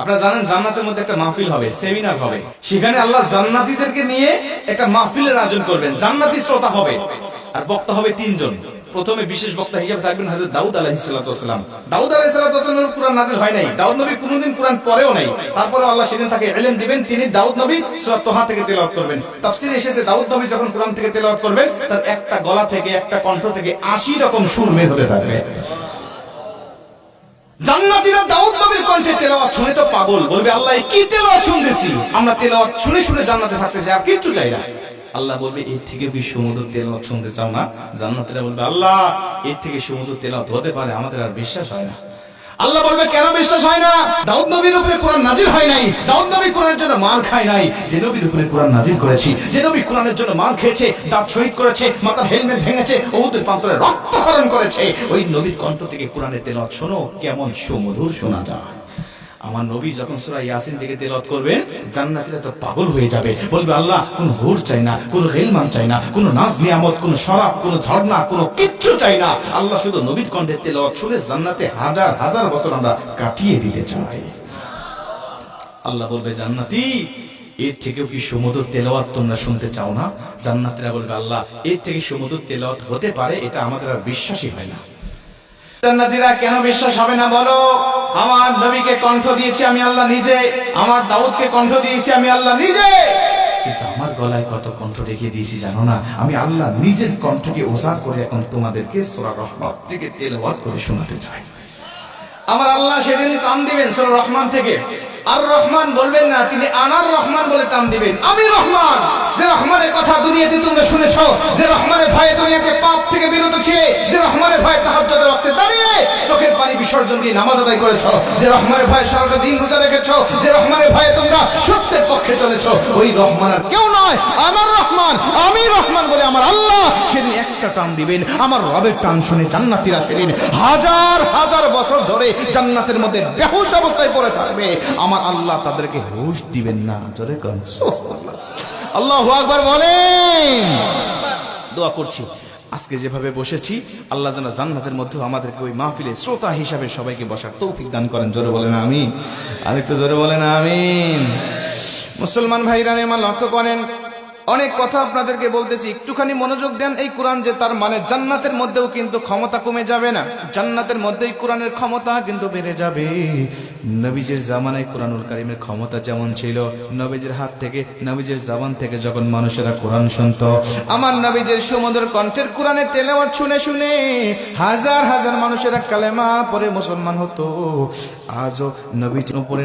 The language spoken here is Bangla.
আপনারা জানেন জান্নাতের মধ্যে একটা মাহফিল হবে, সেমিনার হবে। সেখানে আল্লাহ জান্নাতীদেরকে নিয়ে একটা মাহফিলের আয়োজন করবেন। জান্নাতি শ্রোতা হবে আর বক্তা হবে তিনজন। প্রথমে বিশেষ বক্তা হিসেবে থাকবেন হযরত দাউদ আলাইহিস সালাম। দাউদ আলাইহিস সালামের কুরআন নাযিল হয় নাই, দাউদ নবী কোনদিন কুরআন পড়েও নাই। তারপরে আল্লাহ সেদিন তাকে ইলম দিবেন, তিনি দাউদ নবী সূরা তোহা থেকে তেলাওয়াত করবেন। তাফসীরে এসেছে দাউদ নবী যখন কুরআন থেকে তেলাওয়াত করবেন, তার একটা গলা থেকে, একটা কণ্ঠ থেকে 80 রকম সুর বের হতে থাকবে। জান্নাতীরা দাউদ নবীর কণ্ঠে তেলাওয়াত শুনে তো পাগল, বলবে আল্লাহ কি তেলাওয়াত শুনতেছি, আমরা তেলাওয়াত শুনে শুনে জান্নাতে থাকতে চাই, আর কিচ্ছু চাই না। আল্লাহ বলবে এর থেকে বেশি সুমধুর তেলাওয়াত শুনতে চাও না? জান্নাতীরা বলবে আল্লাহ এর থেকে সুমধুর তেলাওয়াত হতে পারে, আমাদের আর বিশ্বাস হয় না। আল্লাহ বলবে কেন বিশ্বাস হয় না? দাউদ নবীর উপরে কোরআন নাজিল হয় নাই, দাউদ নবী কোরআনের জন্য মার খায় নাই। যে নবীর উপরে কোরআন নাজিল করেছি, যে নবী কোরআনের জন্য মার খেয়েছে, দাঁত শহীদ করেছে, মাথার হেলমেট ভেঙেছে, উহুদের প্রান্তরে রক্তক্ষরণ করেছে, ওই নবীর কণ্ঠ থেকে কোরআনের তেলাওয়াত শোনো কেমন সুমধুর শোনা যায়। আমার নবী যখন সূরা ইয়াসিন থেকে তেলাওয়াত করবেন, জান্নাতীরা তো পাগল হয়ে যাবে, বলবে আল্লাহ কোন হুর চাই না, কোন গিলমান চাই না, কোন নাজ নিয়ামত, কোন শরাব, কোন ঝর্ণা, কোন কিচ্ছু চাই না। আল্লাহ শুধু নবীর কণ্ঠে তেলাওয়াত শুনে জান্নাতে হাজার হাজার বছর আমরা কাটিয়ে দিতে চাই। আল্লাহ বলবে জান্নাতি এর থেকেও কি সুমধুর তেলাওয়াত তোমরা শুনতে চাও না? জান্নাতীরা বলবে আল্লাহ এর থেকে সুমধুর তেলাওয়াত হতে পারে, এটা আমাদের আর বিশ্বাসই হয় না। জান্নাতীরা কেন বিশ্বাস হবে না বলো? আমার নবীকে কণ্ঠ দিয়েছি আমি আল্লাহ নিজে, আমার দাউদকে কণ্ঠ দিয়েছি আমি আল্লাহ নিজে, কিন্তু আমার গলায় কত কণ্ঠ রেখে দিয়েছি জানো না? আমি আল্লাহ নিজের কণ্ঠকে ওঝা করে এখন তোমাদেরকে সূরা রহমান থেকে তেলাওয়াত করে শোনাতে চাই। আমার আল্লাহ সেদিন টান দিবেন সূরা রহমান থেকে, আর রহমান বলবেন না, তিনি আনার রহমান বলে টান দিবেন। আমি রহমান, যে রহমানের কথা দুনিয়াতে তোমরা শুনেছো, যে রহমানের ভয়ে দুনিয়াতে পাপ থেকে বিরত ছিলে, যে রহমানের ভয়ে তাহাজ্জুদের ওয়াক্তে দাঁড়িয়ে চোখের পানি বিসর্জন দিয়ে নামাজ আদায় করেছো, যে রহমানের ভয়ে সারাটা দিন রোজা রেখেছো, যে রহমানের ভয়ে তোমরা সত্যের পক্ষে চলেছো, ওই রহমান আর কেউ নয়, আনার রহমান, আমি রহমান বলে আমার আল্লাহ সেদিন একটা টান দিবেন। আমার রবের টান শুনে জান্নাতীরা সেদিন হাজার হাজার বছর ধরে জান্নাতের মধ্যে বেহুশ অবস্থায় পড়ে থাকবে। আমার আল্লাহ তাদেরকে হুশ দিবেন না। জোরে কোন সুবহানাল্লাহ, আল্লাহু আকবার বলেন। দোয়া করছি আজকে যেভাবে বসেছি, আল্লাহ যেন জান্নাতের মধ্যে আমাদেরকে ওই মাহফিলে শ্রোতা হিসাবে সবাইকে বসার তৌফিক দান করেন। জোরে বলেন আমিন। আরেকটু জোরে বলেন আমিন। মুসলমান ভাইরা আমার লক্ষ্য করেন, অনেক কথা আপনাদেরকে বলতেছি, একটুখানি মনোযোগ দেন। এই কোরআন যে তার মানে জান্নাতের মধ্যেও কিন্তু ক্ষমতা কমে যাবে না, জান্নাতের মধ্যেই কোরআনের ক্ষমতা কিন্তু বেড়ে যাবে। নবীজির জামানায় কোরআনুল কারীমের ক্ষমতা যেমন ছিল, নবীজির হাত থেকে, নবীজির জবান থেকে যখন মানুষেরা কোরআন শুনতো, আমার নবীজির সুমধুর কণ্ঠের কোরআনের তেলাওয়াত শুনে শুনে হাজার হাজার মানুষেরা কালেমা পড়ে মুসলমান হতো। আজও নবীজির উপরে